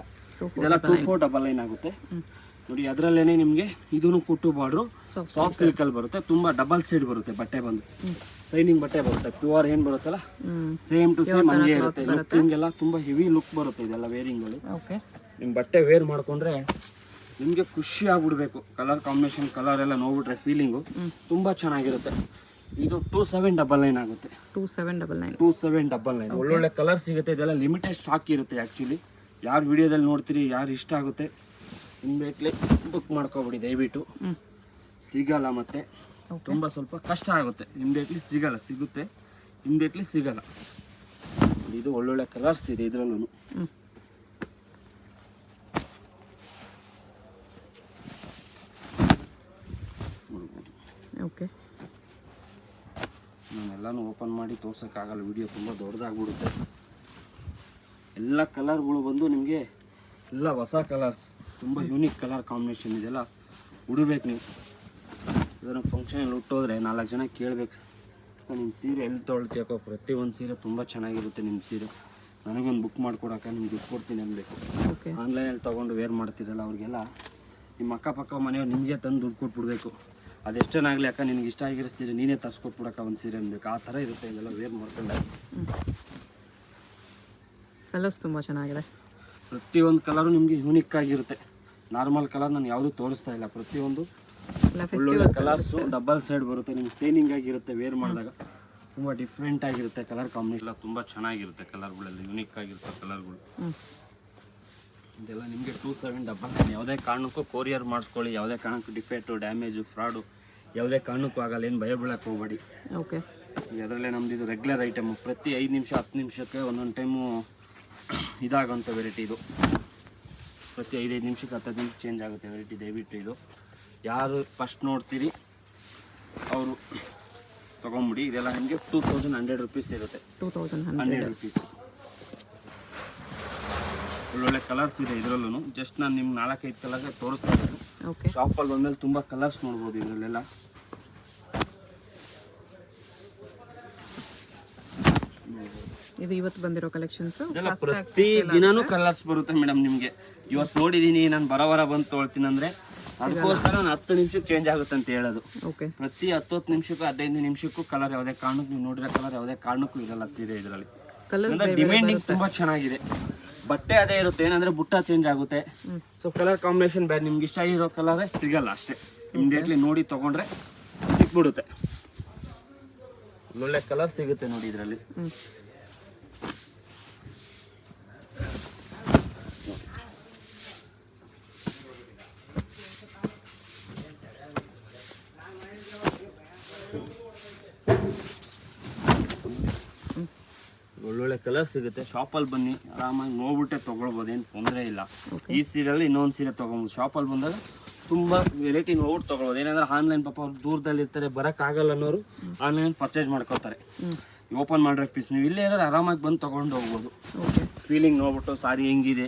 ಇದೆಲ್ಲ 2499 ಆಗುತ್ತೆ ನೋಡಿ. ಅದರಲ್ಲೇನೆ ನಿಮಗೆ ಇದೂ ಕುಟ್ಟು ಬಾರ್ಡ್ರು ಸಾಫ್ಟ್ ಸಿಲ್ಕಲ್ಲಿ ಬರುತ್ತೆ. ತುಂಬ ಡಬಲ್ ಸೈಡ್ ಬರುತ್ತೆ ಬಟ್ಟೆ ಬಂದು, ಸೈನಿಂಗ್ ಬಟ್ಟೆ ಬರುತ್ತೆ. ಪ್ಯೂರ್ ಏನು ಬರುತ್ತಲ್ಲ ಸೇಮ್ ಟು ಸೇಮ್ ಹಂಗೆ ಇರುತ್ತೆ. ಲುಕ್ಕಿಂಗ್ ಎಲ್ಲ ತುಂಬ ಹೆವಿ ಲುಕ್ ಬರುತ್ತೆ ಇದೆಲ್ಲ ವೇರಿಂಗಲ್ಲಿ. ನಿಮ್ಮ ಬಟ್ಟೆ ವೇರ್ ಮಾಡ್ಕೊಂಡ್ರೆ ನಿಮಗೆ ಖುಷಿ ಆಗ್ಬಿಡ್ಬೇಕು. ಕಲರ್ ಕಾಂಬಿನೇಷನ್, ಕಲರ್ ಎಲ್ಲ ನೋಡ್ಬಿಟ್ರೆ ಫೀಲಿಂಗು ತುಂಬ ಚೆನ್ನಾಗಿರುತ್ತೆ. ಇದು 2799 ಆಗುತ್ತೆ. 2799 ಒಳ್ಳೊಳ್ಳೆ ಕಲರ್ ಸಿಗುತ್ತೆ. ಇದೆಲ್ಲ ಲಿಮಿಟೆಡ್ ಸ್ಟಾಕ್ ಇರುತ್ತೆ ಆ್ಯಕ್ಚುಲಿ. ಯಾರು ವಿಡಿಯೋದಲ್ಲಿ ನೋಡ್ತೀರಿ, ಯಾರು ಇಷ್ಟ ಆಗುತ್ತೆ ಇನ್ಮೇಟ್ಲಿ ಬುಕ್ ಮಾಡ್ಕೊಬಿಡಿ ದಯವಿಟ್ಟು. ಸಿಗಲ್ಲ ಮತ್ತೆ ತುಂಬ ಸ್ವಲ್ಪ ಕಷ್ಟ ಆಗುತ್ತೆ. ಇಮ್ಡಿಯೇಟ್ಲಿ ಸಿಗಲ್ಲ, ಸಿಗುತ್ತೆ ಇಮ್ಡಿಯೇಟ್ಲಿ ಸಿಗಲ್ಲ. ಇದು ಒಳ್ಳೊಳ್ಳೆ ಕಲರ್ಸ್ ಇದೆ ಇದರಲ್ಲೂ. ಓಕೆ ನಾನೆಲ್ಲಾನು ಓಪನ್ ಮಾಡಿ ತೋರ್ಸೋಕ್ಕಾಗಲ್ಲ, ವಿಡಿಯೋ ತುಂಬ ದೊಡ್ಡದಾಗ್ಬಿಡುತ್ತೆ. ಎಲ್ಲ ಕಲರ್ಗಳು ಬಂದು ನಿಮಗೆ ಎಲ್ಲ ಹೊಸ ಕಲರ್ಸ್, ತುಂಬ ಯೂನಿಕ್ ಕಲರ್ ಕಾಂಬಿನೇಷನ್. ಇದೆಲ್ಲ ಉಡಬೇಕು ನೀವು. ಇದನ್ನು ಫಂಕ್ಷನಲ್ಲಿ ಉಟ್ಟೋದ್ರೆ 4 ಜನ ಕೇಳಬೇಕು, ನಿಮ್ಮ ಸೀರೆ ಎಲ್ಲಿ ತೊಗೊಳ್ತೀಯೋ. ಪ್ರತಿಯೊಂದು ಸೀರೆ ತುಂಬ ಚೆನ್ನಾಗಿರುತ್ತೆ. ನಿಮ್ಮ ಸೀರೆ ನನಗೊಂದು ಬುಕ್ ಮಾಡಿಕೊಡೋಕೆ ನಿಮ್ಗೆ ದುಡ್ಡು ಕೊಡ್ತೀನಿ ಅನ್ಬೇಕು. ಆನ್ಲೈನಲ್ಲಿ ತೊಗೊಂಡು ವೇರ್ ಮಾಡ್ತೀರಲ್ಲ ಅವ್ರಿಗೆಲ್ಲ ನಿಮ್ಮ ಅಕ್ಕಪಕ್ಕ ಮನೆಯವ್ರು ನಿಮಗೆ ತಂದು ದುಡ್ಡು ಕೊಟ್ಬಿಡ್ಬೇಕು. ಅದೆಷ್ಟೇನಾಗಲಿ ಅಕ್ಕ ನಿನ್ಗೆ ಇಷ್ಟ ಆಗಿರೋ ಸೀರೆ ನೀನೇ ತರಿಸ್ಕೊಟ್ಬಿಡಕ್ಕ ಒಂದು ಸೀರೆ ಅನ್ಬೇಕು. ಆ ಥರ ಇರುತ್ತೆ ಇದೆಲ್ಲ ವೇರ್ ಮಾಡ್ಕೊಂಡೆ. ಕಲರ್ಸ್ ತುಂಬ ಚೆನ್ನಾಗಿದೆ. ಪ್ರತಿಯೊಂದು ಕಲರು ನಿಮಗೆ ಯೂನಿಕ್ ಆಗಿರುತ್ತೆ. ನಾರ್ಮಲ್ ಕಲರ್ ನಾನು ಯಾವುದೂ ತೋರಿಸ್ತಾ ಇಲ್ಲ. ಪ್ರತಿಯೊಂದು ಒಳ್ಳೊಳ್ಳೆ ಕಲರ್ಸು ಡಬಲ್ ಸೈಡ್ ಬರುತ್ತೆ. ನಿಮ್ಗೆ ಸೇನಿಂಗ್ ಆಗಿರುತ್ತೆ. ವೇರ್ ಮಾಡಿದಾಗ ತುಂಬ ಡಿಫ್ರೆಂಟ್ ಆಗಿರುತ್ತೆ. ಕಲರ್ ಕಾಂಬಿನೇಷನ್ ತುಂಬ ಚೆನ್ನಾಗಿರುತ್ತೆ. ಕಲರ್ಗಳೆಲ್ಲ ಯೂನಿಕ್ ಆಗಿರುತ್ತೆ ಕಲರ್ಗಳು. ಇದೆಲ್ಲ ನಿಮಗೆ 2799. ಯಾವುದೇ ಕಾರಣಕ್ಕೂ ಕೊರಿಯರ್ ಮಾಡಿಸ್ಕೊಳ್ಳಿ. ಯಾವುದೇ ಕಾರಣಕ್ಕೂ ಡಿಫೆಕ್ಟು, ಡ್ಯಾಮೇಜು, ಫ್ರಾಡು ಯಾವುದೇ ಕಾರಣಕ್ಕೂ ಆಗಲ್ಲ. ಏನು ಭಯ ಬೀಳಕ್ಕೆ ಹೋಗಬೇಡಿ. ಓಕೆ ಅದರಲ್ಲೇ ನಮ್ದು ಇದು ರೆಗ್ಯುಲರ್ ಐಟಮು. ಪ್ರತಿ 5 ನಿಮಿಷ 10 ನಿಮಿಷಕ್ಕೆ ಒಂದೊಂದು ಟೈಮು ಇದಾಗೋಂಥ ವೆರೈಟಿ ಇದು. ಪ್ರತಿ 5 ನಿಮಿಷಕ್ಕೆ 10 ನಿಮಿಷ ಚೇಂಜ್ ಆಗುತ್ತೆ ವೆರೈಟಿ. ದಯವಿಟ್ಟು ಇದು ಯಾರು ಫಸ್ಟ್ ನೋಡ್ತೀರಿ ಅವರು ತೊಗೊಂಬಿಡಿ. ಇದೆಲ್ಲ ನಿಮಗೆ 2100 ರುಪೀಸ್ ಇರುತ್ತೆ. 2100 ರುಪೀಸ್. ಒಳ್ಳೊಳ್ಳೆ ಕಲರ್ಸ್ ಇದೆ ಇದರಲ್ಲೂ. ಜಸ್ಟ್ ನಾನು ನಿಮ್ಗೆ 4-5 ಕಲರ್ಸ್ ತೋರಿಸ್ತಾ ಇದ್ದೀನಿ. ಶಾಪಲ್ಲಿ ಬಂದಮೇಲೆ ತುಂಬ ಕಲರ್ಸ್ ನೋಡ್ಬೋದು ಇದರಲ್ಲೆಲ್ಲ. ಇದು ಇವತ್ತು ಬಂದಿರೋ ಕಲೆಕ್ಷನ್ಸ್. ಪ್ರತಿ ದಿನಾನೂ ಕಲರ್ಸ್ ಬರುತ್ತೆ ಮೇಡಮ್. ನಿಮಗೆ ಇವತ್ತು ನೋಡಿದ್ದೀನಿ, ನಾನು ಬರೋವರ ಬಂದು ತೊಳ್ತೀನಿ ಅಂದರೆ ಅದಕ್ಕೋಸ್ಕರ ನಾನು 10 ನಿಮಿಷಕ್ಕೆ ಚೇಂಜ್ ಆಗುತ್ತೆ ಅಂತ ಹೇಳೋದು. ಪ್ರತಿ 10 ನಿಮಿಷಕ್ಕೂ 15 ನಿಮಿಷಕ್ಕೂ ಕಲರ್ ಯಾವುದೇ ಕಾರಣಕ್ಕೂ ನೀವು ನೋಡಿರೋ ಕಲರ್ ಯಾವುದೇ ಕಾರಣಕ್ಕೂ ಇರಲ್ಲ ಸೀರೆ ಇದರಲ್ಲಿ. ಡಿಮ್ಯಾಂಡಿಂಗ್ ತುಂಬ ಚೆನ್ನಾಗಿದೆ. ಬಟ್ಟೆ ಅದೇ ಇರುತ್ತೆ, ಏನಂದ್ರೆ ಬುಟ್ಟ ಚೇಂಜ್ ಆಗುತ್ತೆ. ಸೊ ಕಲರ್ ಕಾಂಬಿನೇಷನ್ ಬೇರೆ. ನಿಮ್ಗೆ ಇಷ್ಟ ಆಗಿರೋ ಕಲರೇ ಸಿಗಲ್ಲ ಅಷ್ಟೇ. ಇಮಿಡಿಯೇಟ್ಲಿ ನೋಡಿ ತೊಗೊಂಡ್ರೆ ಸಿಕ್ಬಿಡುತ್ತೆ. ಒಳ್ಳೆ ಕಲರ್ ಸಿಗುತ್ತೆ ನೋಡಿ ಇದರಲ್ಲಿ. ಒಳ್ಳೊಳ್ಳೆ ಕಲರ್ ಸಿಗುತ್ತೆ. ಶಾಪಲ್ಲಿ ಬನ್ನಿ, ಆರಾಮಾಗಿ ನೋಡ್ಬಿಟ್ಟೆ ತೊಗೊಳ್ಬೋದು, ಏನು ತೊಂದರೆ ಇಲ್ಲ. ಈ ಸೀರೆಯಲ್ಲಿ ಇನ್ನೊಂದು ಸೀರೆ ತೊಗೊಬೋದು. ಶಾಪಲ್ಲಿ ಬಂದಾಗ ತುಂಬ ವೆರೈಟಿ ನೋಡ್ಬಿಟ್ಟು ತೊಗೊಳ್ಬೋದು. ಏನಂದ್ರೆ ಆನ್ಲೈನ್ ಪಾಪ ಅವ್ರು ದೂರದಲ್ಲಿ ಇರ್ತಾರೆ, ಬರೋಕ್ಕಾಗಲ್ಲ ಅನ್ನೋರು ಆನ್ಲೈನ್ ಪರ್ಚೇಸ್ ಮಾಡ್ಕೋತಾರೆ. ಓಪನ್ ಮಾಡಿರೋ ಪೀಸ್ ನೀವು ಇಲ್ಲೇ ಇರೋರು ಆರಾಮಾಗಿ ಬಂದು ತೊಗೊಂಡು ಹೋಗ್ಬೋದು. ಫೀಲಿಂಗ್ ನೋಡ್ಬಿಟ್ಟು ಸಾರಿ ಹೆಂಗಿದೆ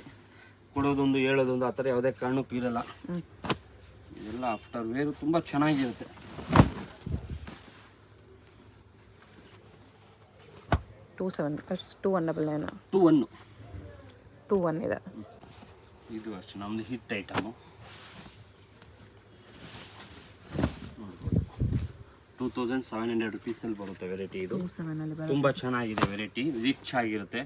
ಕೊಡೋದೊಂದು ಹೇಳೋದೊಂದು ಆ ಥರ ಯಾವುದೇ ಕಾರಣಕ್ಕೂ ಇರಲ್ಲ. ಇದೆಲ್ಲ ಆಫ್ಟರ್ ವೇರು ತುಂಬ ಚೆನ್ನಾಗಿರುತ್ತೆ. 2199 21 21 ಇದೆ. ಇದು ಅಷ್ಟು ನಮ್ಮದು ಹಿಟ್ ಐಟಮು ನೋಡ್ಬೋದು. 2700 ರುಪೀಸಲ್ಲಿ ಬರುತ್ತೆ ವೆರೈಟಿ. ಇದು ತುಂಬ ಚೆನ್ನಾಗಿದೆ ವೆರೈಟಿ, ರಿಚ್ ಆಗಿರುತ್ತೆ.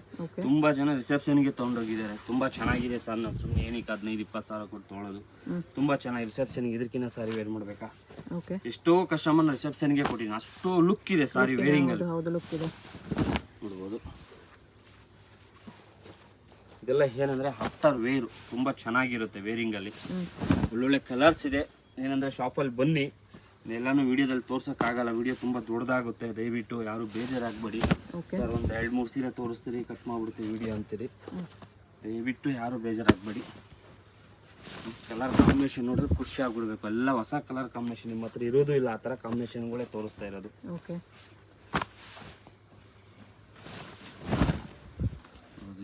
ತುಂಬ ಜನ ರಿಸೆಪ್ಷನ್ಗೆ ತೊಗೊಂಡೋಗಿದ್ದಾರೆ. ತುಂಬ ಚೆನ್ನಾಗಿದೆ ಸರ್, ನಾವು ಸುಮ್ಮನೆ ಏನಕ್ಕೆ 15-20 ಸಾವಿರ ಕೊಟ್ಟು ತೊಗೊಳ್ಳೋದು. ತುಂಬ ಚೆನ್ನಾಗಿ ರಿಸೆಪ್ಷನ್ಗೆ ಇದಕ್ಕಿಂತ ಸಾರಿ ವೇರ್ ಮಾಡಬೇಕಾ. ಎಷ್ಟೋ ಕಸ್ಟಮರ್ ರಿಸೆಪ್ಷನ್ಗೆ ಕೊಟ್ಟಿದ್ದೀನಿ, ಅಷ್ಟು ಲುಕ್ ಇದೆ ಸಾರಿ ವೇರಿಂಗಲ್ಲಿ ನೋಡ್ಬೋದು. ಇದೆಲ್ಲ ಏನಂದರೆ ಆಫ್ಟರ್ ವೇರು ತುಂಬ ಚೆನ್ನಾಗಿರುತ್ತೆ ವೇರಿಂಗಲ್ಲಿ. ಒಳ್ಳೊಳ್ಳೆ ಕಲರ್ಸ್ ಇದೆ. ಏನಂದರೆ ಶಾಪಲ್ಲಿ ಬನ್ನಿ, ಎಲ್ಲನೂ ವಿಡಿಯೋದಲ್ಲಿ ತೋರ್ಸೋಕ್ಕಾಗಲ್ಲ, ವಿಡಿಯೋ ತುಂಬ ದೊಡ್ಡದಾಗುತ್ತೆ. ದಯವಿಟ್ಟು ಯಾರು ಬೇಜಾರಾಗಬೇಡಿ ಸರ್, ಒಂದು 2-3 ಸೀರೆ ತೋರಿಸ್ತೀರಿ ಕಟ್ ಮಾಡಿಬಿಡ್ತೀವಿ ವಿಡಿಯೋ ಅಂತೀರಿ. ದಯವಿಟ್ಟು ಯಾರು ಬೇಜಾರಾಗಬೇಡಿ. ಕಲರ್ ಕಾಂಬಿನೇಷನ್ ನೋಡಿದ್ರೆ ಖುಷಿ ಆಗ್ಬಿಡ್ಬೇಕು. ಎಲ್ಲ ಹೊಸ ಕಲರ್ ಕಾಂಬಿನೇಷನ್ ನಿಮ್ಮ ಹತ್ರ ಇರೋದು ಇಲ್ಲ, ಆ ಥರ ಕಾಂಬಿನೇಷನ್ಗಳೇ ತೋರಿಸ್ತಾ ಇರೋದು.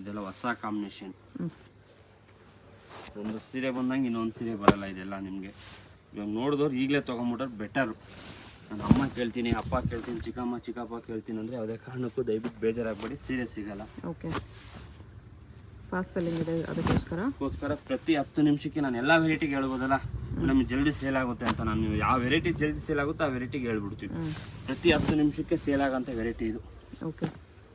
ಇದೆಲ್ಲ ಹೊಸ ಕಾಂಬಿನೇಷನ್. ಒಂದು ಸೀರೆ ಬಂದಂಗೆ ಇನ್ನೊಂದು ಸೀರೆ ಬರಲ್ಲ. ಇದೆಲ್ಲ ನಿಮಗೆ ಇವಾಗ ನೋಡಿದವ್ರು ಈಗಲೇ ತೊಗೊಂಬಿಟ್ರೆ ಬೆಟರು. ನಾನು ಅಮ್ಮ ಕೇಳ್ತೀನಿ, ಅಪ್ಪ ಕೇಳ್ತೀನಿ, ಚಿಕ್ಕಪ್ಪ ಕೇಳ್ತೀನಿ ಅಂದರೆ ಯಾವುದೇ ಕಾರಣಕ್ಕೂ ದಯವಿಟ್ಟು ಬೇಜಾರಾಗಬೇಡಿ, ಸೀರೆ ಸಿಗಲ್ಲ. ಫಾಸ್ಟ್ ಸೆಲ್ಲಿಂಗ್ ಇದೆ, ಅದಕ್ಕೋಸ್ಕರ ಪ್ರತಿ 10 ನಿಮಿಷಕ್ಕೆ ನಾನು ಎಲ್ಲ ವೆರೈಟಿಗೆ ಹೇಳ್ಬೋದಲ್ಲ ನಮಗೆ ಜಲ್ದಿ ಸೇಲ್ ಆಗುತ್ತೆ ಅಂತ. ನಾನು ಯಾವ ವೆರೈಟಿ ಜಲ್ದಿ ಸೇಲ್ ಆಗುತ್ತೋ ಆ ವೆರೈಟಿಗೆ ಹೇಳ್ಬಿಡ್ತೀವಿ. ಪ್ರತಿ 10 ನಿಮಿಷಕ್ಕೆ ಸೇಲ್ ಆಗೋಂಥ ವೆರೈಟಿ ಇದು.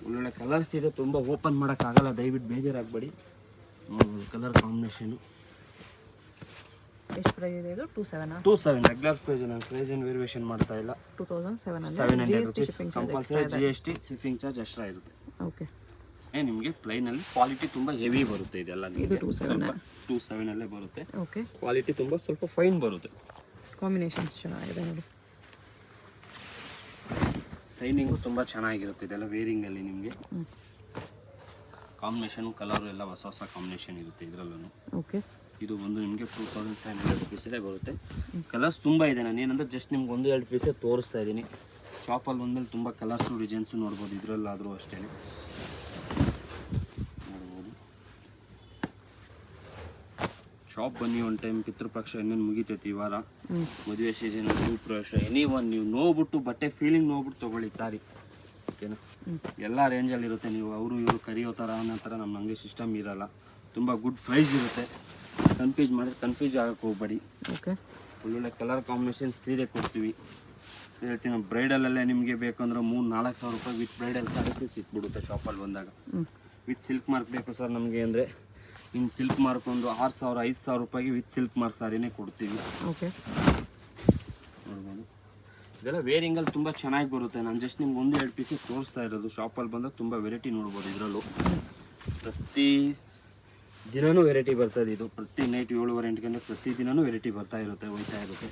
ಒಳ್ಳೊಳ್ಳೆ ಕಲರ್ಸ್ ಇದೆ, ತುಂಬ ಓಪನ್ ಮಾಡೋಕ್ಕಾಗಲ್ಲ, ದಯವಿಟ್ಟು ಬೇಜಾರಾಗಬೇಡಿ. ಕಲರ್ ಕಾಂಬಿನೇಷನು ಎಷ್ಟು ಪ್ರೈಸ್ ಇದೆ ಇದು? 27 ರೆಗ್ಯುಲರ್ ಪ್ರೈಸ್. ನಾನು ಪ್ರೈಸ್ ಏನು ವೇರಿಯೇಷನ್ ಮಾಡ್ತಾ ಇಲ್ಲ. 700 rupees compulsory. GST shipping charge extra ಇರುತ್ತೆ. ನಿಮಗೆ ಪ್ಲೈನಲ್ಲಿ ಕ್ವಾಲಿಟಿ ತುಂಬ ಹೆವಿ ಬರುತ್ತೆ. ಇದೆಲ್ಲ ನಿಮಗೆ 27 ಅಲ್ಲೇ ಬರುತ್ತೆ. ಕ್ವಾಲಿಟಿ ತುಂಬ ಸ್ವಲ್ಪ ಫೈನ್ ಬರುತ್ತೆ. ಕಾಂಬಿನೇಷನ್ಸ್ ಚೆನ್ನಾಗಿದೆ ನೋಡಿ. ಸೈನಿಂಗು ತುಂಬ ಚೆನ್ನಾಗಿರುತ್ತೆ. ಇದೆಲ್ಲ ವೇರಿಂಗಲ್ಲಿ ನಿಮಗೆ ಕಾಂಬಿನೇಷನ್ ಕಲರು ಎಲ್ಲ ಹೊಸ ಹೊಸ ಕಾಂಬಿನೇಷನ್ ಇರುತ್ತೆ ಇದರಲ್ಲೂ. ಇದು ಬಂದು ನಿಮಗೆ 2700 ರುಪೀಸಲ್ಲೇ ಬರುತ್ತೆ. ಕಲರ್ಸ್ ತುಂಬ ಇದೆ. ನಾನು ಏನಂದರೆ ಜಸ್ಟ್ ನಿಮ್ಗೆ 1-2 ಪೀಸೇ ತೋರಿಸ್ತಾ ಇದ್ದೀನಿ. ಶಾಪಲ್ಲಿ ಬಂದಮೇಲೆ ತುಂಬ ಕಲರ್ಸು ಡಿಸೈನ್ಸು ನೋಡ್ಬೋದು. ಇದರಲ್ಲಾದರೂ ಅಷ್ಟೇ ನೋಡ್ಬೋದು. ಶಾಪ್ ಬನ್ನಿ ಒಂದು ಟೈಮ್. ಪಿತೃಪಕ್ಷ ಇನ್ನೇನು ಮುಗಿತೈತಿ ಈ ವಾರ. ಮದುವೆ ಸೀಸನ್, ಪ್ರವೇಶ, ಎನಿ ಒನ್ ನೀವು ನೋಡ್ಬಿಟ್ಟು ಬಟ್ಟೆ ಫೀಲಿಂಗ್ ನೋಡ್ಬಿಟ್ಟು ತೊಗೊಳ್ಳಿ ಸಾರಿ. ಓಕೆನಾ? ಎಲ್ಲ ರೇಂಜಲ್ಲಿರುತ್ತೆ. ನೀವು ಅವರು ಇವರು ಕರಿಯೋ ಥರ ಅನ್ನೋ ಥರ ನಮ್ಮ ಹಂಗೆ ಸಿಸ್ಟಮ್ ಇರೋಲ್ಲ. ತುಂಬ ಗುಡ್ ಪ್ರೈಸ್ ಇರುತ್ತೆ. ಕನ್ಫ್ಯೂಸ್ ಆಗಕ್ಕೆ ಹೋಗ್ಬೇಡಿ. ಒಳ್ಳೊಳ್ಳೆ ಕಲರ್ ಕಾಂಬಿನೇಷನ್ ಸೀರೆ ಕೊಡ್ತೀವಿ. ಹೇಳ್ತೀನಿ, ಬ್ರೈಡಲಲ್ಲೇ ನಿಮಗೆ ಬೇಕಂದ್ರೆ 3-4 ಸಾವಿರ ರೂಪಾಯಿ ವಿತ್ ಬ್ರೈಡಲ್ ಸಾರೀಸೇ ಸಿಕ್ಬಿಡುತ್ತೆ ಶಾಪಲ್ಲಿ ಬಂದಾಗ. ವಿತ್ ಸಿಲ್ಕ್ ಮಾರ್ಕ್ ಬೇಕು ಸರ್ ನಮಗೆ ಅಂದರೆ ಇನ್ನು ಸಿಲ್ಕ್ ಮಾರ್ಕ್ ಒಂದು 6,000-5,000 ರೂಪಾಯಿಗೆ ವಿತ್ ಸಿಲ್ಕ್ ಮಾರ್ಕ್ ಸಾರಿನೇ ಕೊಡ್ತೀವಿ. ನೋಡ್ಬೋದು. ಇದೆಲ್ಲ ವೇರಿಂಗಲ್ಲಿ ತುಂಬ ಚೆನ್ನಾಗಿ ಬರುತ್ತೆ. ನಾನು ಜಸ್ಟ್ ನಿಮ್ಗೆ 1-2 ಪೀಸೇ ತೋರಿಸ್ತಾ ಇರೋದು. ಶಾಪಲ್ಲಿ ಬಂದಾಗ ತುಂಬ ವೆರೈಟಿ ನೋಡ್ಬೋದು. ಇದರಲ್ಲೂ ಪ್ರತಿ ದಿನವೂ ವೆರೈಟಿ ಬರ್ತದೆ. ಇದು ಪ್ರತಿ ನೈಟ್ 7-8 ಗಂಟೆ ಪ್ರತಿ ದಿನವೂ ವೆರೈಟಿ ಬರ್ತಾ ಇರುತ್ತೆ, ಹೋಯ್ತಾ ಇರುತ್ತೆ.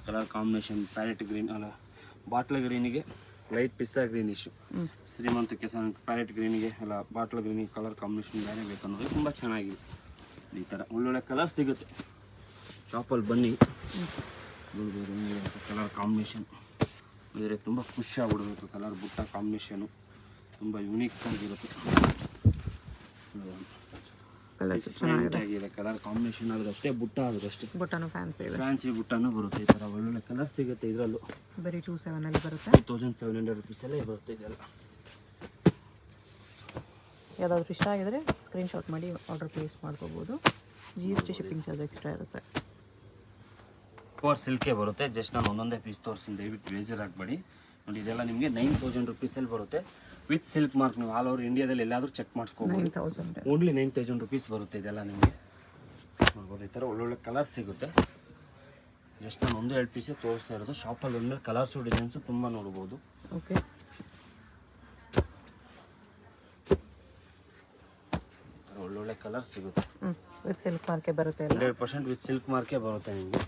ಕಲರ್ ಕಾಂಬಿನೇಷನ್ ಪ್ಯಾರೆಟ್ ಗ್ರೀನ್ ಅಲ್ಲ, ಬಾಟ್ಲ ಗ್ರೀನಿಗೆ ಲೈಟ್ ಪಿಸ್ತಾ ಗ್ರೀನಿಶು, ಶ್ರೀಮಂತಕ್ಕೆ ಪ್ಯಾರೆಟ್ ಗ್ರೀನಿಗೆ ಅಲ್ಲ ಬಾಟ್ಲ ಗ್ರೀನಿಗೆ ಕಲರ್ ಕಾಂಬಿನೇಷನ್ ಬೇರೆ ಬೇಕನ್ನೋದು ತುಂಬ ಚೆನ್ನಾಗಿದೆ. ಈ ಥರ ಒಳ್ಳೊಳ್ಳೆ ಕಲರ್ ಸಿಗುತ್ತೆ. ಶಾಪಲ್ಲಿ ಬನ್ನಿ ನೋಡ್ಬೋದು. ಕಲರ್ ಕಾಂಬಿನೇಷನ್ ಬೇರೆ ತುಂಬ ಖುಷಿ ಆಗ್ಬಿಡ್ಬೇಕು. ಕಲರ್ ಬುಟ್ಟ ಕಾಂಬಿನೇಷನು ತುಂಬ ಯುನೀಕ್ ಆಗಿರುತ್ತೆ. ಕಲರ್ ಕಾಂಬಿನೇಷನ್ ಆದ್ರೆ ಅಷ್ಟೇ, ಬುಟ್ಟ ಆದ್ರೆ ಅಷ್ಟೇ. ಫ್ಯಾನ್ಸಿ ಬುಟ್ಟನೂ ಬರುತ್ತೆ. ಈ ಥರ ಒಳ್ಳೊಳ್ಳೆ ಕಲರ್ ಸಿಗುತ್ತೆ. ಇದರಲ್ಲೂ ಬರೀ 27 ಬರುತ್ತೆ. 2700 ರುಪೀಸಲ್ಲೇ ಬರುತ್ತೆ ಇದೆಲ್ಲ. ಯಾವುದಾದ್ರೂ ಇಷ್ಟ ಆಗಿದ್ರೆ ಸ್ಕ್ರೀನ್ಶಾಟ್ ಮಾಡಿ ಆರ್ಡರ್ ಪ್ಲೇಸ್ ಮಾಡ್ಕೋಬೋದು. GST ಶಿಪ್ಪಿಂಗ್ ಚಾರ್ಜ್ ಎಕ್ಸ್ಟ್ರಾ ಇರುತ್ತೆ. ಪ್ಯೂರ್ ಸಿಲ್ಕೇ ಬರುತ್ತೆ. ಜಸ್ಟ್ ನಾನು ಒಂದೊಂದೇ ಪೀಸ್ ತೋರಿಸ್ತೀನಿ, ದಯವಿಟ್ಟು ಬೇಜಾರಾಗಬೇಡಿ. ನೋಡಿ ಇದೆಲ್ಲ ನಿಮಗೆ 9000 ರುಪೀಸಲ್ಲಿ ಬರುತ್ತೆ ವಿತ್ ಸಿಲ್ಕ್ ಮಾರ್ಕ್. ನೀವು ಆಲ್ ಓವರ್ ಇಂಡಿಯಾದಲ್ಲಿ ಎಲ್ಲಾದರೂ ಚೆಕ್ ಮಾಡಿಸ್ಕೋಬೋದು. ಓನ್ಲಿ 9000 ರುಪೀಸ್ ಬರುತ್ತೆ ಇದೆಲ್ಲ ನಿಮಗೆ. ನೋಡ್ಬೋದು ಈ ಥರ ಒಳ್ಳೊಳ್ಳೆ ಕಲರ್ ಸಿಗುತ್ತೆ. ಜಸ್ಟ್ ನಾನು 1-2 ಪೀಸೇ ತೋರಿಸ್ತಾ ಇರೋದು. ಶಾಪಲ್ಲಿ ಒಂದ್ಮೇಲೆ ಕಲರ್ಸು ಡಿಸೈನ್ಸು ತುಂಬ ನೋಡ್ಬೋದು. ಒಳ್ಳೊಳ್ಳೆ ಕಲರ್ ಸಿಗುತ್ತೆ. ವಿತ್ ಸಿಲ್ಕ್ ಮಾರ್ಕೆ ಬರುತ್ತೆ. 100% ವಿತ್ ಸಿಲ್ಕ್ ಮಾರ್ಕೆ ಬರುತ್ತೆ ನಿಮಗೆ.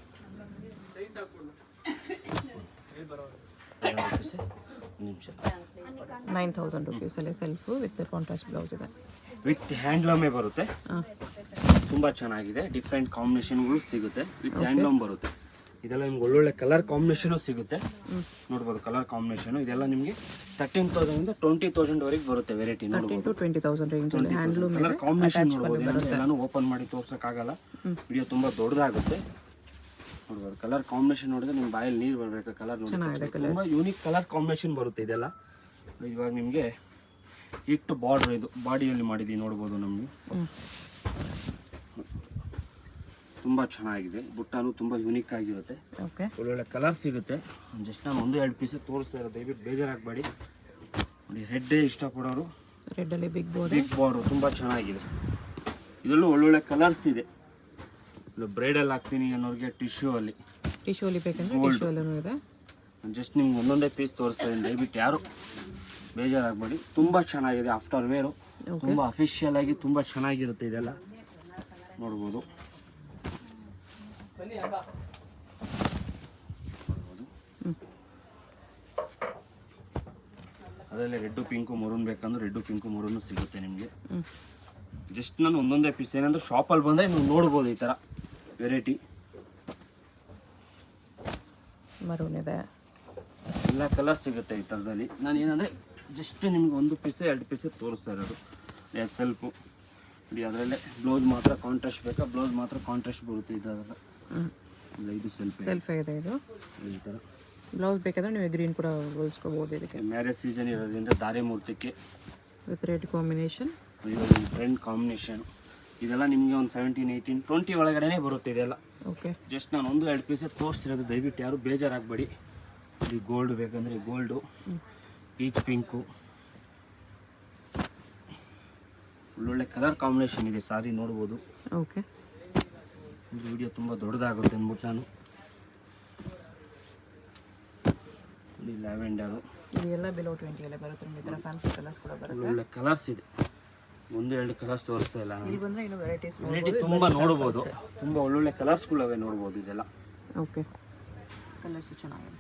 9000 ರುಪೀಸಲ್ಲಿ ಸೆಲ್ಫು ವಿತ್ ಕಾಂಟ್ರಾಸ್ಟ್ ಬ್ಲೌಸ್ ಇದೆ. ವಿತ್ ಹ್ಯಾಂಡ್ಲೂಮೇ ಬರುತ್ತೆ. ತುಂಬ ಚೆನ್ನಾಗಿದೆ. ಡಿಫ್ರೆಂಟ್ ಕಾಂಬಿನೇಷನ್ಗಳು ಸಿಗುತ್ತೆ. ವಿತ್ ಹ್ಯಾಂಡ್ಲೂಮ್ ಬರುತ್ತೆ. ಇದೆಲ್ಲ ನಿಮ್ಗೆ ಒಳ್ಳೊಳ್ಳೆ ಕಲರ್ ಕಾಂಬಿನೇಷನು ಸಿಗುತ್ತೆ. ನೋಡ್ಬೋದು ಕಲರ್ ಕಾಂಬಿನೇಷನು. ಇದೆಲ್ಲ ನಿಮಗೆ 13,000 ಇಂದ 20,000 ವರೆಗೆ ಬರುತ್ತೆ ವೆರೈಟಿ. 20,000 ರೇಂಜಲ್ಲಿ ಹ್ಯಾಂಡ್ಲೂಮ್ ಕಲರ್ ಕಾಂಬಿನೇಷನ್ ನೋಡ್ಬೋದು. ಎಲ್ಲಾನು ಓಪನ್ ಮಾಡಿ ತೋರ್ಸೋಕ್ಕಾಗಲ್ಲ, ವಿಡಿಯೋ ತುಂಬ ದೊಡ್ಡದಾಗುತ್ತೆ. ನೋಡ್ಬೋದು ಕಲರ್ ಕಾಂಬಿನೇಷನ್ ನೋಡಿದ್ರೆ ನಿಮ್ಮ ಬಾಯಲ್ಲಿ ನೀರು ಬರಬೇಕು. ಕಲರ್ ನೋಡಿ ತುಂಬ ಯೂನಿಕ್ ಕಲರ್ ಕಾಂಬಿನೇಷನ್ ಬರುತ್ತೆ ಇದೆಲ್ಲ. ಇವಾಗ ನಿಮಗೆ ಇಟ್ಟು ಬಾರ್ಡ್ರ್ ಇದು ಬಾಡಿಯಲ್ಲಿ ಮಾಡಿದ್ದೀವಿ ನೋಡ್ಬೋದು. ನಮಗೆ ತುಂಬ ಚೆನ್ನಾಗಿದೆ. ಬುಟ್ಟಾನು ತುಂಬ ಯೂನಿಕ್ ಆಗಿರುತ್ತೆ. ಓಕೆ, ಒಳ್ಳೊಳ್ಳೆ ಕಲರ್ ಸಿಗುತ್ತೆ. ಜಸ್ಟ್ ನಾನು 1-2 ಪೀಸ್ ತೋರಿಸ್ತಾ ಇರೋದು, ದಯವಿಟ್ಟು ಬೇಜಾರಾಗಬೇಡಿ. ನೋಡಿ, ರೆಡ್ಡೇ ಇಷ್ಟಪಡೋರು ರೆಡ್ಡಲ್ಲಿ ಬಿಗ್ ಬಾರ್ಡರ್ ತುಂಬ ಚೆನ್ನಾಗಿದೆ. ಇದರಲ್ಲೂ ಒಳ್ಳೊಳ್ಳೆ ಕಲರ್ಸ್ ಇದೆ. ಇದು ಬ್ರೈಡಲ್ ಹಾಕ್ತೀನಿ ಅನ್ನೋರಿಗೆ ಟಿಶ್ಯೂ ಅಲ್ಲಿ ಬೇಕಂದ್ರೆ ಟಿಶ್ಯೂ ಅಲ್ಲೂ ಇದೆ. ಜಸ್ಟ್ ನಿಮ್ಗೆ ಒಂದೊಂದೇ ಪೀಸ್ ತೋರಿಸ್ತಾ ಇದ್ದೀನಿ, ದಯವಿಟ್ಟು ಯಾರು ಬೇಜಾರಾಗಬೇಡಿ. ತುಂಬ ಚೆನ್ನಾಗಿದೆ. ಆಫ್ಟರ್ ವೇರು ತುಂಬ ಅಫಿಷಿಯಲ್ ಆಗಿ ತುಂಬ ಚೆನ್ನಾಗಿರುತ್ತೆ. ಇದೆಲ್ಲ ನೋಡ್ಬೋದು. ಅದರಲ್ಲಿ ರೆಡ್ಡು ಪಿಂಕು ಮರೂನ್ ಬೇಕಂದ್ರೆ ರೆಡ್ಡು ಪಿಂಕು ಮರೂನು ಸಿಗುತ್ತೆ ನಿಮಗೆ. ಜಸ್ಟ್ ನಾನು ಒಂದೊಂದೇ ಪೀಸ್, ಏನಂದ್ರೆ ಶಾಪಲ್ಲಿ ಬಂದರೆ ನೀವು ನೋಡ್ಬೋದು ಈ ಥರ ವೆರೈಟಿ. ಮರೂನ್ ಇದೆ, ಎಲ್ಲ ಕಲರ್ ಸಿಗುತ್ತೆ ಈ ಥರದಲ್ಲಿ. ನಾನು ಏನಂದರೆ ಜಸ್ಟ್ ನಿಮ್ಗೆ 1 ಪೀಸ್ 2 ಪೀಸ್ ತೋರಿಸ್ತಾ ಇರೋದು. ಸೆಲ್ಫು ನೋಡಿ, ಅದರಲ್ಲೇ ಬ್ಲೌಸ್ ಮಾತ್ರ ಕಾಂಟ್ರಾಸ್ಟ್ ಬೇಕಾ, ಬ್ಲೌಸ್ ಮಾತ್ರ ಕಾಂಟ್ರಾಸ್ಟ್ ಬರುತ್ತೆ. ಇದೆಲ್ಲ ಇದು ಸೆಲ್ಫ್ ಇದೆ. ಇದು ಈ ಥರ ಬ್ಲೌಸ್ ಬೇಕಾದ್ರೆ ನೀವು ಗ್ರೀನ್ ಕೂಡ ಹೊಲಿಸ್ಕೋಬೋದು. ಇದಕ್ಕೆ ಮ್ಯಾರೇಜ್ ಸೀಸನ್ ಇರೋದ್ರಿಂದ ದಾರೆ ಮೂರ್ತಿಗೆ with red combination, trend combination. ಇದೆಲ್ಲ ನಿಮಗೆ ಒಂದು 17, 18, 20 ಒಳಗಡೆನೇ ಬರುತ್ತೆ ಇದೆಲ್ಲ. ಓಕೆ, ಜಸ್ಟ್ ನಾನು 1-2 ಪೀಸ್ ತೋರಿಸ್ತಿರೋದು, ದಯವಿಟ್ಟು ಯಾರು ಬೇಜಾರಾಗಬೇಡಿ. ಈ ಗೋಲ್ಡ್ ಬೇಕಂದರೆ ಗೋಲ್ಡು, ಪೀಚ್ ಪಿಂಕು, ಒಳ್ಳೊಳ್ಳೆ ಕಲರ್ ಕಾಂಬಿನೇಷನ್ ಇದೆ. ಸಾರಿ ನೋಡ್ಬೋದು. ಓಕೆ, ವಿಡಿಯೋ ತುಂಬ ದೊಡ್ಡದಾಗುತ್ತೆ ಅಂದ್ಬಿಟ್ಟು ನಾನು ಲ್ಯಾವೆಂಡರು, ಇದೆಲ್ಲ ಬಿಲೋ 20 ಎಲ್ಲ ಬರುತ್ತೆ. ನಿಮಗೆ ಈ ಥರ ಫ್ಯಾನ್ಸಿ ಕಲರ್ಸ್ ಕೂಡ ಬರುತ್ತೆ. ಒಳ್ಳೆ ಕಲರ್ಸ್ ಇದೆ. 1-2 ಕಲರ್ಸ್ ತೋರಿಸ್ತಾ ಇಲ್ಲ. ಇಲ್ಲಿ ಬಂದರೆ ಇನ್ನೂ ವೆರೈಟಿ ತುಂಬ ನೋಡ್ಬೋದು. ತುಂಬ ಒಳ್ಳೊಳ್ಳೆ ಕಲರ್ಸ್ಗಳವೆ ನೋಡ್ಬೋದು ಇದೆಲ್ಲ. ಓಕೆ, ಕಲರ್ಸ್ ಚೆನ್ನಾಗಿದೆ.